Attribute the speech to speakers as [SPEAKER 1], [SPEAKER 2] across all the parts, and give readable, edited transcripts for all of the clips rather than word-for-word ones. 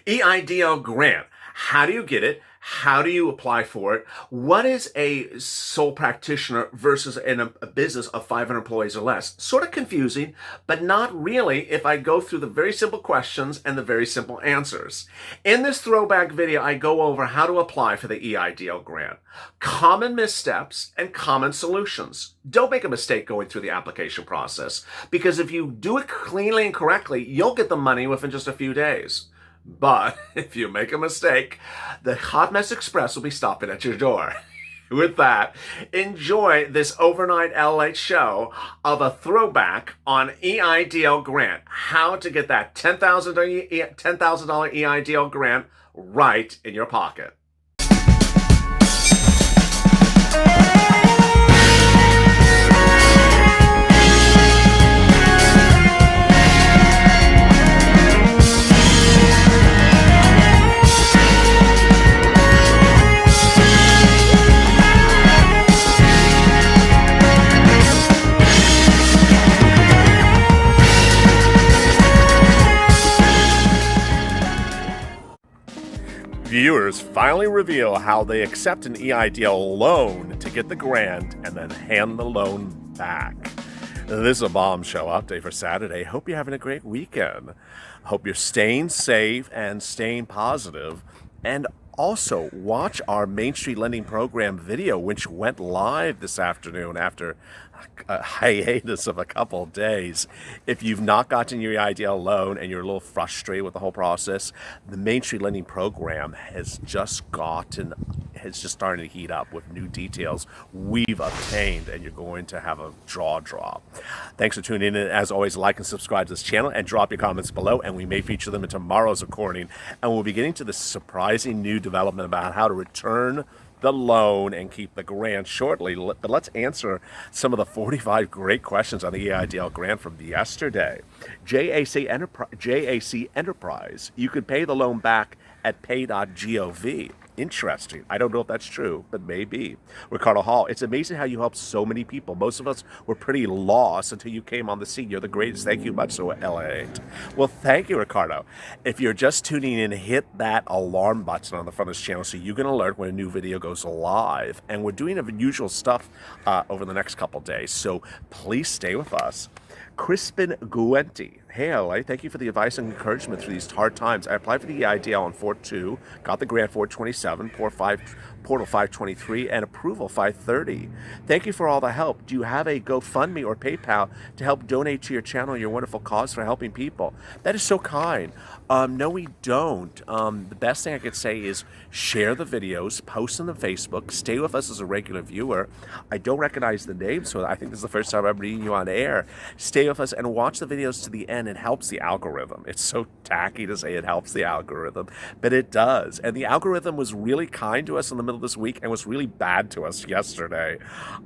[SPEAKER 1] EIDL grant. How do you get it? How do you apply for it? What is a sole practitioner versus in a business of 500 employees or less? Sort of confusing, but not really if I go through the very simple questions and the very simple answers. In this throwback video, I go over how to apply for the EIDL grant, common missteps and common solutions. Don't make a mistake going through the application process, because if you do it cleanly and correctly, you'll get the money within just a few days. But if you make a mistake, the Hot Mess Express will be stopping at your door. With that, enjoy this overnight LALATE show of a throwback on EIDL grant. How to get that $10,000 EIDL grant right in your pocket. Viewers finally reveal how they accept an EIDL loan to get the grant and then hand the loan back. This is a bombshell update for Saturday. Hope you're having a great weekend. Hope you're staying safe and staying positive. And also, watch our Main Street Lending Program video, which went live this afternoon after a hiatus of a couple of days. If you've not gotten your EIDL loan and you're a little frustrated with the whole process, the Main Street Lending Program has just started to heat up with new details we've obtained, and you're going to have a jaw drop. Thanks for tuning in. As always, like and subscribe to this channel and drop your comments below, and we may feature them in tomorrow's recording. And we'll be getting to this surprising new development about how to return the loan and keep the grant shortly. But let's answer some of the 45 great questions on the EIDL grant from yesterday. JAC Enterprise, you could pay the loan back at pay.gov. Interesting. I don't know if that's true, but maybe. Ricardo Hall, it's amazing how you helped so many people. Most of us were pretty lost until you came on the scene. You're the greatest. Thank you much, so LALATE. Well, thank you, Ricardo. If you're just tuning in, hit that alarm button on the front of this channel so you can alert when a new video goes live. And we're doing unusual stuff over the next couple days, so please stay with us. Crispin Guenti. Hey, LA, thank you for the advice and encouragement through these hard times. I applied for the EIDL on 4/2, got the grant 4/27, portal 5/23, and approval 5/30. Thank you for all the help. Do you have a GoFundMe or PayPal to help donate to your channel and your wonderful cause for helping people? That is so kind. No, we don't. The best thing I could say is share the videos, post them on Facebook, stay with us as a regular viewer. I don't recognize the name, so I think this is the first time I'm reading you on air. Stay with us and watch the videos to the end. It helps the algorithm. It's so tacky to say it helps the algorithm, but it does. And the algorithm was really kind to us in the middle of this week and was really bad to us yesterday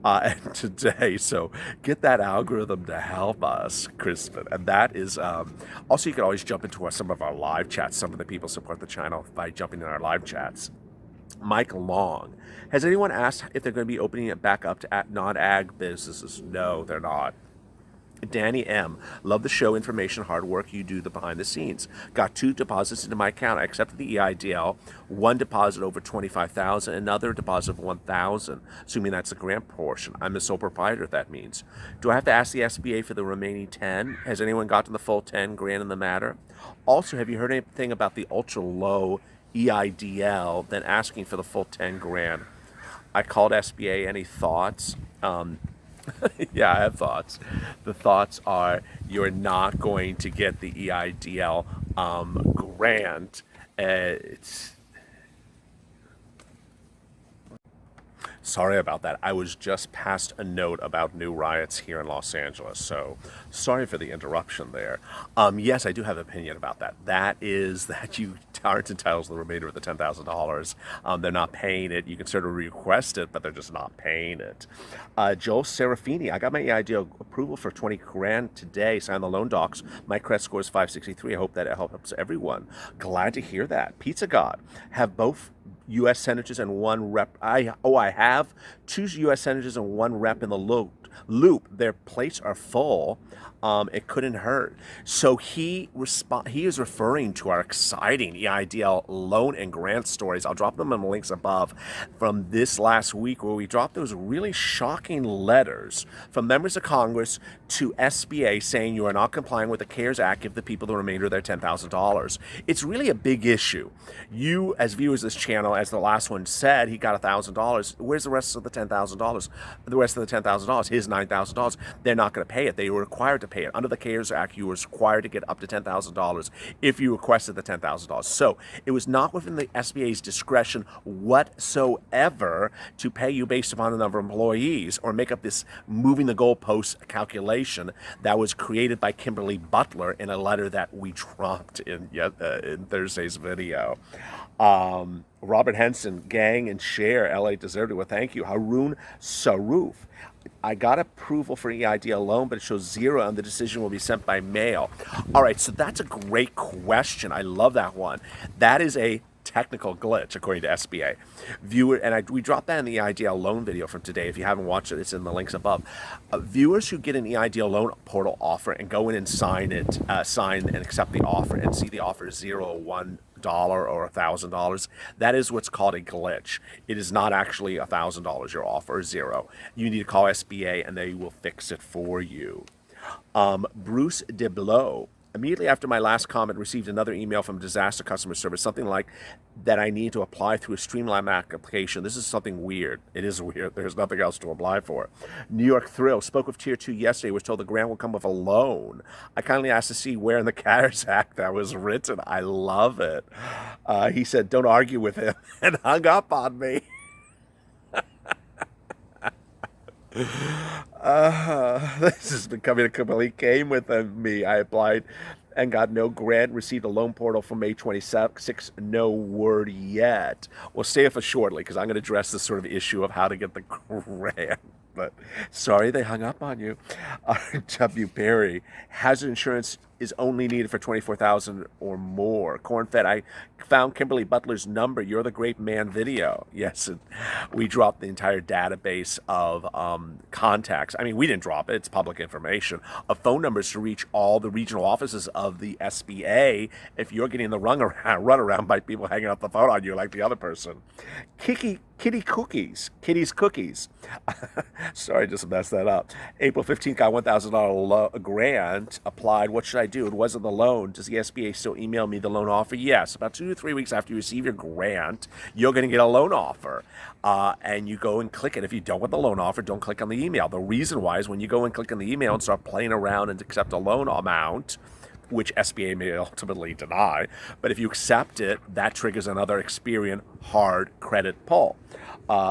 [SPEAKER 1] and today. So get that algorithm to help us, Crispin. And that is, also you can always jump into some of our live chats. Some of the people support the channel by jumping in our live chats. Mike Long, has anyone asked if they're going to be opening it back up to non-ag businesses? No, they're not. Danny M. Love the show, information, hard work you do the behind the scenes. Got 2 deposits into my account. I accepted the EIDL. 1 deposit over $25,000, another deposit of $1,000, assuming that's the grant portion. I'm a sole proprietor, that means. Do I have to ask the SBA for the remaining 10? Has anyone gotten the full 10 grand in the matter? Also, have you heard anything about the ultra low EIDL than asking for the full 10 grand? I called SBA. Any thoughts? Yeah, I have thoughts. The thoughts are you're not going to get the EIDL grant. Sorry about that. I was just passed a note about new riots here in Los Angeles, so sorry for the interruption there. Yes, I do have an opinion about that. That is that you aren't entitled to the remainder of the $10,000. They're not paying it. You can certainly request it, but they're just not paying it. Joel Serafini, I got my EIDL approval for 20 grand today. Signed the loan docs. My credit score is 563. I hope that it helps everyone. Glad to hear that. Pizza God, have both U.S. senators and 1 rep. I have 2 U.S. senators and 1 rep in the loop. Their plates are full. It couldn't hurt. So he is referring to our exciting EIDL loan and grant stories. I'll drop them in the links above from this last week, where we dropped those really shocking letters from members of Congress to SBA saying you are not complying with the CARES Act, give the people the remainder of their $10,000. It's really a big issue. You, as viewers of this channel, as the last one said, he got $1,000. Where's the rest of the $10,000? The rest of the $10,000, his $9,000, they're not going to pay it. They were required to pay it. Under the CARES Act, you were required to get up to $10,000 if you requested the $10,000. So it was not within the SBA's discretion whatsoever to pay you based upon the number of employees, or make up this moving the goalpost calculation that was created by Kimberly Butler in a letter that we dropped in Thursday's video. Robert Henson, gang and share, LA deserted. Well, thank you. Haroon Saroof, I got approval for EIDL loan, but it shows 0 and the decision will be sent by mail. All right, so that's a great question. I love that one. That is a technical glitch, according to SBA. We dropped that in the EIDL loan video from today. If you haven't watched it, it's in the links above. Viewers who get an EIDL loan portal offer and go in and sign and accept the offer and see the offer is $1 or $1,000, that is what's called a glitch. It is not actually $1,000. Your offer is 0. You need to call SBA and they will fix it for you. Bruce DeBlow, immediately after my last comment, received another email from Disaster Customer Service, something like that I need to apply through a Streamline application. This is something weird. It is weird. There's nothing else to apply for. New York Thrill spoke with Tier 2 yesterday, was told the grant will come with a loan. I kindly asked to see where in the CARES Act that was written. I love it. He said, don't argue with him, and hung up on me. This is becoming a complete game with me. I applied and got no grant, received a loan portal for May 26th, no word yet. Well, stay for shortly, because I'm going to address this sort of issue of how to get the grant. But sorry they hung up on you. W. Perry, hazard insurance is only needed for 24,000 or more. Cornfed, I found Kimberly Butler's number. You're the great man video. Yes, and we dropped the entire database of contacts. I mean, we didn't drop it. It's public information. Of phone numbers to reach all the regional offices of the SBA if you're getting the run around by people hanging up the phone on you like the other person. Kitty's Cookies. Sorry, just messed that up. April 15th, got $1,000 grant, applied. What should I do? It wasn't the loan. Does the SBA still email me the loan offer? Yes. About 2 to 3 weeks after you receive your grant, you're going to get a loan offer. And you go and click it. If you don't want the loan offer, don't click on the email. The reason why is when you go and click on the email and start playing around and accept a loan amount, which SBA may ultimately deny, but if you accept it, that triggers another Experian hard credit pull.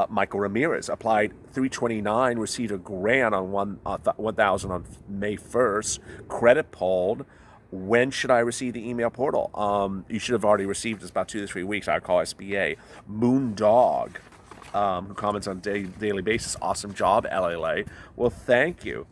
[SPEAKER 1] Michael Ramirez applied 329, received a grant on 1,000 on May 1st, credit pulled. When should I receive the email portal? You should have already received it. It's about 2 to 3 weeks. I'd call SBA. Moondog, who comments on a daily basis, awesome job, LALATE. Well, thank you.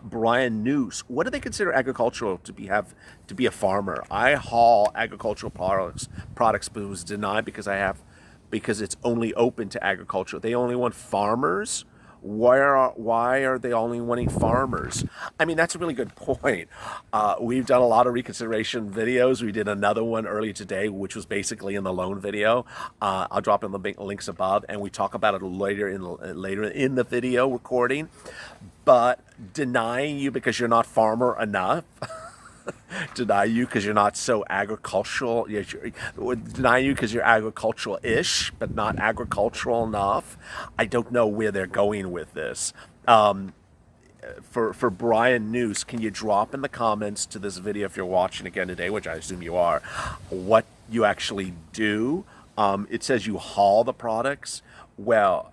[SPEAKER 1] Brian Noose, what do they consider agricultural to be a farmer? I haul agricultural products, but it was denied because it's only open to agriculture. They only want farmers. Why are they only wanting farmers? I mean, that's a really good point. We've done a lot of reconsideration videos. We did another one earlier today, which was basically in the loan video. I'll drop in the links above, and we talk about it later in the video recording. But denying you because you're not farmer enough, deny you because you're not so agricultural, deny you because you're agricultural-ish, but not agricultural enough. I don't know where they're going with this. For Brian Noose, can you drop in the comments to this video if you're watching again today, which I assume you are, what you actually do? It says you haul the products. Well,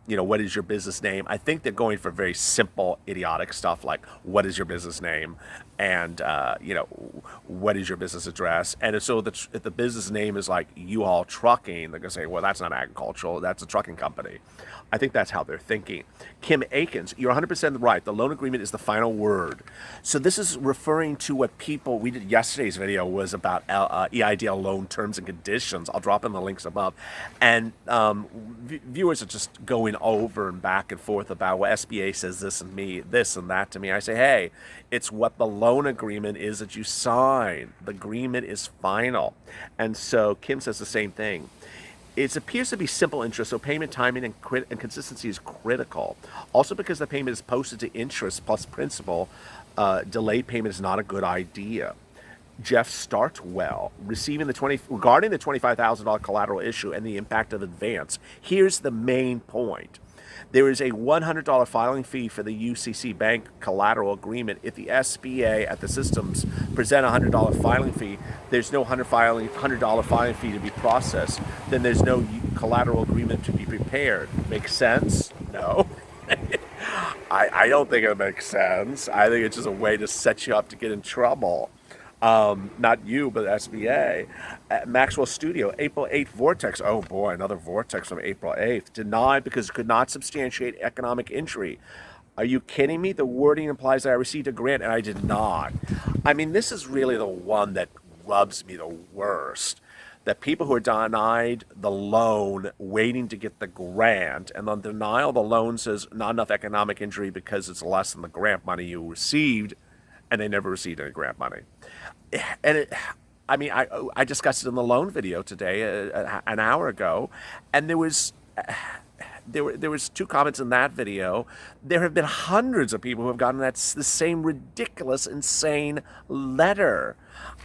[SPEAKER 1] what is your business name? I think they're going for very simple, idiotic stuff like, what is your business name? and what is your business address? And so if the business name is like U-Haul Trucking, they're gonna say, well, that's not agricultural, that's a trucking company. I think that's how they're thinking. Kim Akins, you're 100% right. The loan agreement is the final word. So this is referring to what we did yesterday's video was about EIDL loan terms and conditions. I'll drop in the links above. And viewers are just going over and back and forth about, well, SBA says this and that to me. I say, hey, it's what the loan agreement is that you sign. The agreement is final. And so Kim says the same thing. It appears to be simple interest, so payment timing and consistency is critical. Also, because the payment is posted to interest plus principal, delayed payment is not a good idea. Jeff Startwell, regarding the $25,000 collateral issue and the impact of advance, here's the main point. There is a $100 filing fee for the UCC Bank collateral agreement. If the SBA at the systems present a $100 filing fee, there's no $100 filing fee to be processed. Then there's no collateral agreement to be prepared. Makes sense? No. I don't think it makes sense. I think it's just a way to set you up to get in trouble. Not you, but SBA. Maxwell Studio, April 8th Vortex. Oh boy, another Vortex from April 8th. Denied because it could not substantiate economic injury. Are you kidding me? The wording implies that I received a grant and I did not. I mean, this is really the one that rubs me the worst. That people who are denied the loan waiting to get the grant, and the denial of the loan says not enough economic injury because it's less than the grant money you received, and they never received any grant money. And I discussed it in the loan video today, an hour ago, and there was 2 comments in that video. There have been hundreds of people who have gotten the same ridiculous, insane letter.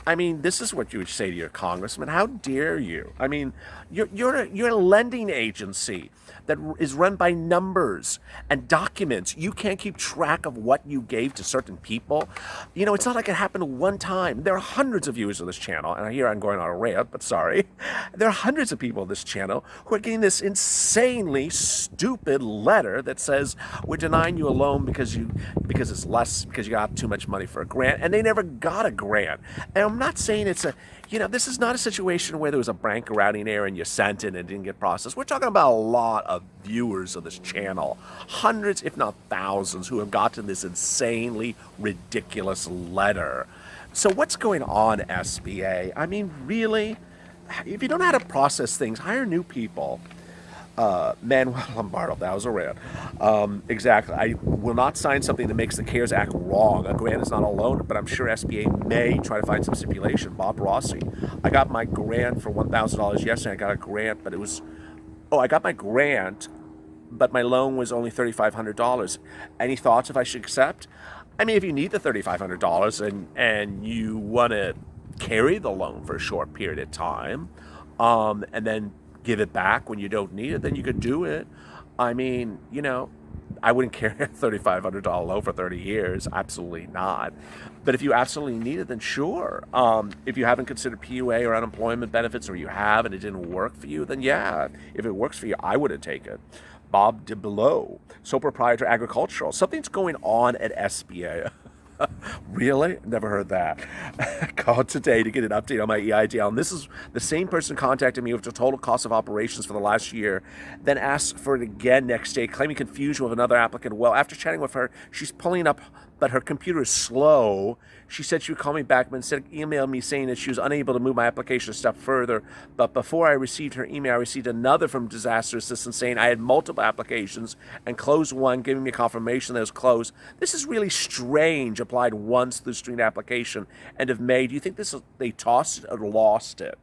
[SPEAKER 1] I mean, this is what you would say to your congressman. How dare you? I mean, you're a lending agency that is run by numbers and documents. You can't keep track of what you gave to certain people. It's not like it happened one time. There are hundreds of viewers of this channel, and here I'm going on a rant, but sorry. There are hundreds of people on this channel who are getting this insanely stupid letter that says we're denying you a loan because you got too much money for a grant, and they never got a grant. And I'm not saying this is not a situation where there was a bank routing error and you sent it and it didn't get processed. We're talking about a lot of viewers of this channel, hundreds, if not thousands, who have gotten this insanely ridiculous letter. So what's going on, SBA? I mean, really? If you don't know how to process things, hire new people. Manuel Lombardo, that was a rant. Exactly. I will not sign something that makes the CARES Act wrong. A grant is not a loan, but I'm sure SBA may try to find some stipulation. Bob Rossi. I got my grant for $1,000 yesterday. I got a grant, but I got my grant, but my loan was only $3,500. Any thoughts if I should accept? I mean, if you need the $3,500 and you want to carry the loan for a short period of time, and then give it back when you don't need it, then you could do it. I mean, I wouldn't carry a $3,500 loan for 30 years. Absolutely not. But if you absolutely need it, then sure. If you haven't considered PUA or unemployment benefits, or you have and it didn't work for you, then yeah. If it works for you, I wouldn't take it. Bob DeBelow, sole proprietor agricultural. Something's going on at SBA. Really? Never heard that. Called today to get an update on my EIDL. And this is the same person contacted me with the total cost of operations for the last year, then asked for it again next day, claiming confusion with another applicant. Well, after chatting with her, she's pulling up, but her computer is slow. She said she would call me back, but instead emailed me saying that she was unable to move my application a step further. But before I received her email, I received another from Disaster Assistance saying I had multiple applications and closed one, giving me confirmation that it was closed. This is really strange. Applied once through streamed application, end of May. Do you think they tossed it or lost it?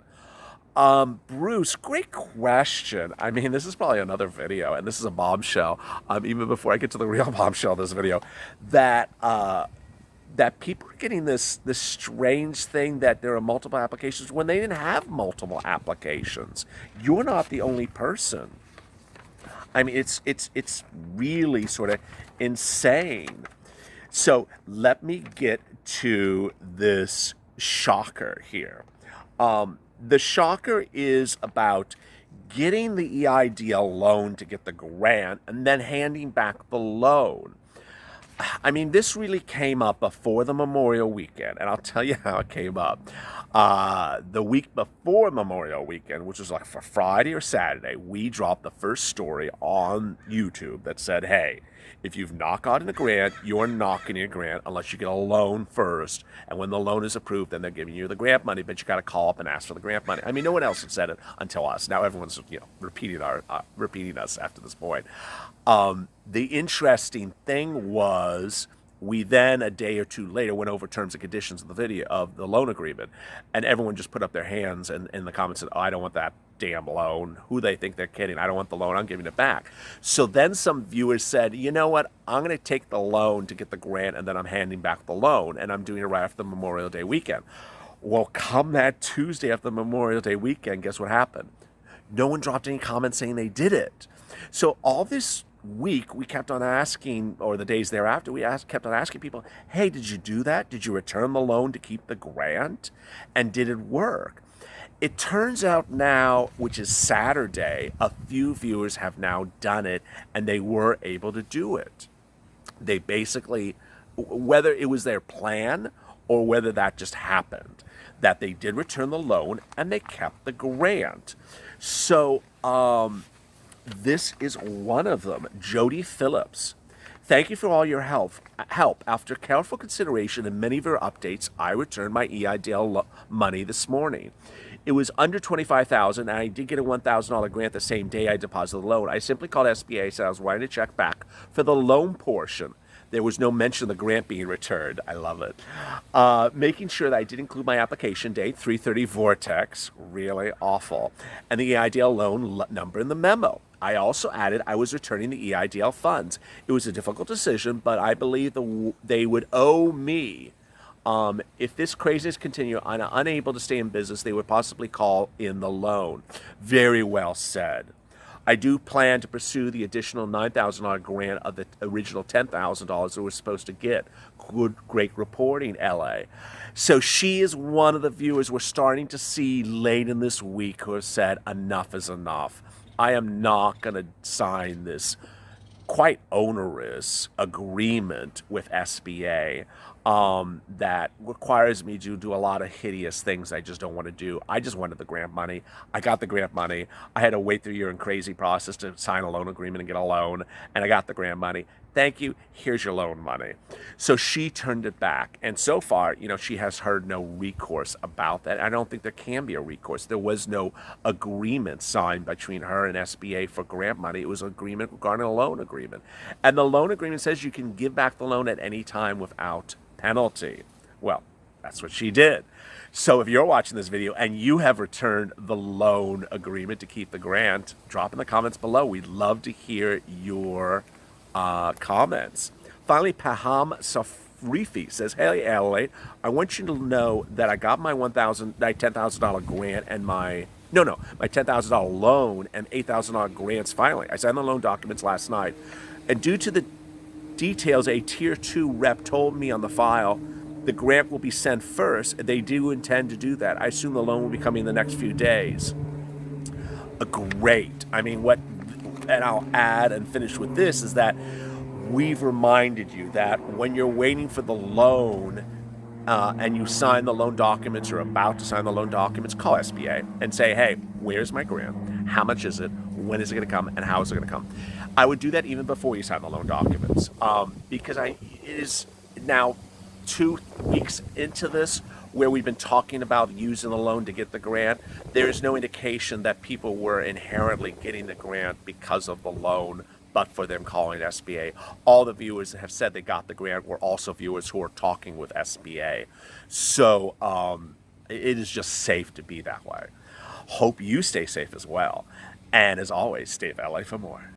[SPEAKER 1] Bruce, great question. I mean, this is probably another video, and this is a bombshell. Even before I get to the real bombshell of this video, that people are getting this strange thing that there are multiple applications when they didn't have multiple applications. You're not the only person. I mean, it's really sort of insane. So let me get to this shocker here. The shocker is about getting the EIDL loan to get the grant and then handing back the loan. I mean, this really came up before the Memorial Weekend, and I'll tell you how it came up. The week before Memorial Weekend, which was like for Friday or Saturday, we dropped the first story on YouTube that said, hey, if you've not gotten a grant, you're not getting a grant unless you get a loan first. And when the loan is approved, then they're giving you the grant money, but you got to call up and ask for the grant money. I mean, no one else had said it until us. Now everyone's repeating us after this point. The interesting thing was we then a day or two later went over terms and conditions of the video of the loan agreement, and everyone just put up their hands and in the comments said, oh, I don't want that damn loan. Who they think they're kidding? I don't want the loan. I'm giving it back. So then some viewers said, you know what? I'm going to take the loan to get the grant, and then I'm handing back the loan, and I'm doing it right after the Memorial Day weekend. Well, come that Tuesday after the Memorial Day weekend, guess what happened? No one dropped any comments saying they did it. So all this week we kept on asking, or the days thereafter, kept on asking people, hey, did you do that? Did you return the loan to keep the grant? And did it work? It turns out now, which is Saturday, a few viewers have now done it, and they were able to do it. They basically, whether it was their plan or whether that just happened, that they did return the loan and they kept the grant. So this is one of them. Jody Phillips. Thank you for all your help. After careful consideration and many of your updates, I returned my EIDL money this morning. It was under $25,000, and I did get a $1,000 grant the same day I deposited the loan. I simply called SBA, said I was writing a check back for the loan portion. There was no mention of the grant being returned. I love it. Making sure that I did include my application date, 3/30 Vortex, really awful, and the EIDL loan number in the memo. I also added I was returning the EIDL funds. It was a difficult decision, but I believe they would owe me. If this craziness continues, I'm unable to stay in business, they would possibly call in the loan. Very well said. I do plan to pursue the additional $9,000 grant of the original $10,000 that we're supposed to get. Great reporting, LA. So she is one of the viewers we're starting to see late in this week who have said enough is enough. I am not going to sign this quite onerous agreement with SBA that requires me to do a lot of hideous things I just don't want to do. I just wanted the grant money. I got the grant money. I had to wait through your crazy process to sign a loan agreement and get a loan, and I got the grant money. Thank you. Here's your loan money. So she turned it back. And so far, she has heard no recourse about that. I don't think there can be a recourse. There was no agreement signed between her and SBA for grant money. It was an agreement regarding a loan agreement. And the loan agreement says you can give back the loan at any time without penalty. Well, that's what she did. So if you're watching this video and you have returned the loan agreement to keep the grant, drop in the comments below. We'd love to hear your comments. Finally, Paham Safrifi says, hey, LALATE, I want you to know that I got my $10,000 grant and my $10,000 loan and $8,000 grants finally. I signed the loan documents last night. And due to the details a Tier 2 rep told me on the file, the grant will be sent first. They do intend to do that. I assume the loan will be coming in the next few days. Great. I mean, and I'll add and finish with this, is that we've reminded you that when you're waiting for the loan and you sign the loan documents or about to sign the loan documents, call SBA and say, hey, where's my grant? How much is it? When is it going to come? And how is it going to come? I would do that even before you sign the loan documents because it is now 2 weeks into this where we've been talking about using the loan to get the grant. There is no indication that people were inherently getting the grant because of the loan, but for them calling SBA. All the viewers that have said they got the grant were also viewers who are talking with SBA. So it is just safe to be that way. Hope you stay safe as well. And as always, stay LA for more.